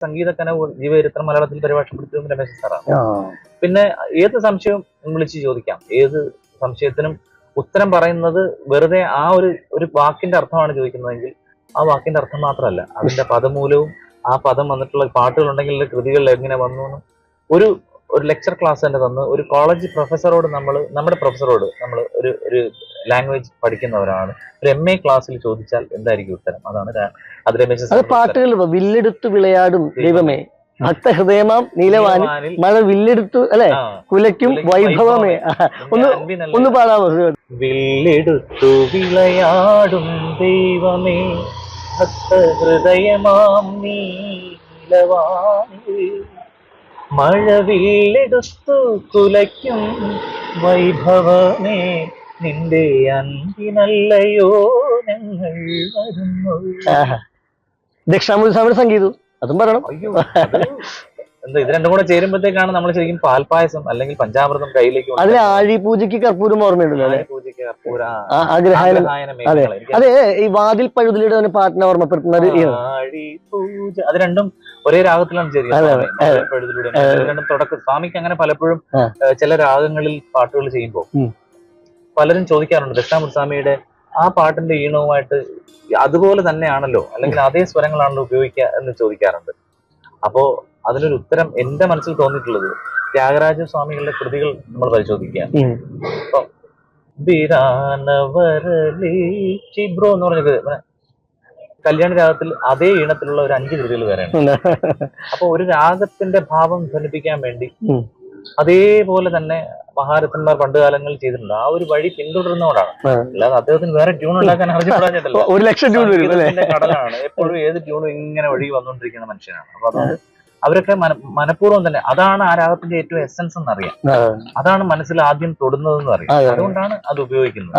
സംഗീതക്കനവ് ജീവചരിത്രം മലയാളത്തിൽ പരിഭാഷപ്പെടുത്തിയതും രമേശൻ സാറാണ്. പിന്നെ ഏത് സംശയവും വിളിച്ച് ചോദിക്കാം. ഏത് സംശയത്തിനും ഉത്തരം പറയുന്നത് വെറുതെ ആ ഒരു വാക്കിന്റെ അർത്ഥമാണ് ചോദിക്കുന്നതെങ്കിൽ ആ വാക്കിന്റെ അർത്ഥം മാത്രമല്ല, അതിന്റെ പദമൂലവും ആ പദം വന്നിട്ടുള്ള പാട്ടുകളുണ്ടെങ്കിൽ കൃതികൾ എങ്ങനെ വന്നു എന്നും ഒരു ലെക്ചർ ക്ലാസ് തന്നെ തന്ന് ഒരു കോളേജ് പ്രൊഫസറോട് നമ്മുടെ പ്രൊഫസറോട് നമ്മൾ ഒരു ലാംഗ്വേജ് പഠിക്കുന്നവരാണ് ഒരു MA ക്ലാസ്സിൽ ചോദിച്ചാൽ എന്തായിരിക്കും ഉത്തരം? അതാണ് അത് രമേശ് പാട്ടുകൾ വില്ലെടുത്തു വിളയാടും ദൈവമേ ഭക്തഹൃദയമാം നീലവാനിൽ മഴ വില്ലെടുത്തു അല്ലെ കുലയ്ക്കും വൈഭവമേ. ഒന്ന് പാടാമോ? വില്ലെടുത്തു വിളയാടും ദൈവമേ ഭക്തഹൃദയമാം നീലവാനിൽ മഴവില്ലെടുത്തു കുലയ്ക്കും വൈഭവമേ നിന്റെ അൻപിനല്ലയോ ഞങ്ങൾ വരുന്നു. ദക്ഷിണാമൂർത്തി സ്വാമിയുടെ സംഗീതം അതും പറയണം. അയ്യോ, എന്താ ഇത് രണ്ടും കൂടെ ചേരുമ്പോഴത്തേക്കാണ് നമ്മൾ ശരിക്കും പാൽപ്പായസം അല്ലെങ്കിൽ പഞ്ചാമൃതം കയ്യിലേക്ക്. അതിൽ ആഴി പൂജയ്ക്ക് കർപ്പൂരം ഓർമ്മയുണ്ടല്ലോ അല്ലെ? അതെ, ഈ വാതിൽ പഴുതിലൂടെ തന്നെ പാട്ടിനെ ഓർമ്മപ്പെടുത്തുന്ന ആഴി പൂജ, അത് രണ്ടും ഒരേ രാഗത്തിലാണ് ചെയ്യുന്നത്. രണ്ടും തുടക്കം സ്വാമിക്ക് അങ്ങനെ പലപ്പോഴും ചില രാഗങ്ങളിൽ പാട്ടുകൾ ചെയ്യുമ്പോൾ പലരും ചോദിക്കാറുണ്ട് ദക്ഷിണാമൂർത്തി സ്വാമിയുടെ ആ പാട്ടിന്റെ ഈണവുമായിട്ട് അതുപോലെ തന്നെയാണല്ലോ അല്ലെങ്കിൽ അതേ സ്വരങ്ങളാണല്ലോ ഉപയോഗിക്കുക എന്ന് ചോദിക്കാറുണ്ട്. അപ്പോ അതിനൊരു ഉത്തരം എന്റെ മനസ്സിൽ തോന്നിയിട്ടുള്ളത് ത്യാഗരാജ സ്വാമികളുടെ കൃതികൾ നമ്മൾ പരിശോധിക്കുക. ഇപ്പൊ ചിബ്രോ എന്ന് പറഞ്ഞത് കല്യാണ രാഗത്തിൽ അതേ ഈണത്തിലുള്ള ഒരു 5 കൃതികൾ വേറെയാണ്. അപ്പൊ ഒരു രാഗത്തിന്റെ ഭാവം ധ്വനിപ്പിക്കാൻ വേണ്ടി അതേപോലെ തന്നെ മഹാരഥന്മാർ പണ്ട് കാലങ്ങളിൽ ചെയ്തിട്ടുണ്ട്. ആ ഒരു വഴി പിന്തുടരുന്നതോടാണ്. അല്ലാതെ അദ്ദേഹത്തിന് വേറെ ട്യൂൺ ഉണ്ടാക്കാൻ അറിഞ്ഞപ്പെടാഞ്ഞിട്ടല്ല. 1,00,000 ട്യൂൺ കടലാണ്. എപ്പോഴും ഏത് ട്യൂണും ഇങ്ങനെ ഒഴുകി വന്നുകൊണ്ടിരിക്കുന്ന മനുഷ്യനാണ്. അപ്പൊ അത് അവരൊക്കെ മനഃപൂർവ്വം തന്നെ അതാണ് ആ രാഗത്തിന്റെ ഏറ്റവും എസൻസ് എന്നറിയാം. അതാണ് മനസ്സിൽ ആദ്യം തൊടുന്നതെന്ന് അറിയാം. അതുകൊണ്ടാണ് അത് ഉപയോഗിക്കുന്നത്.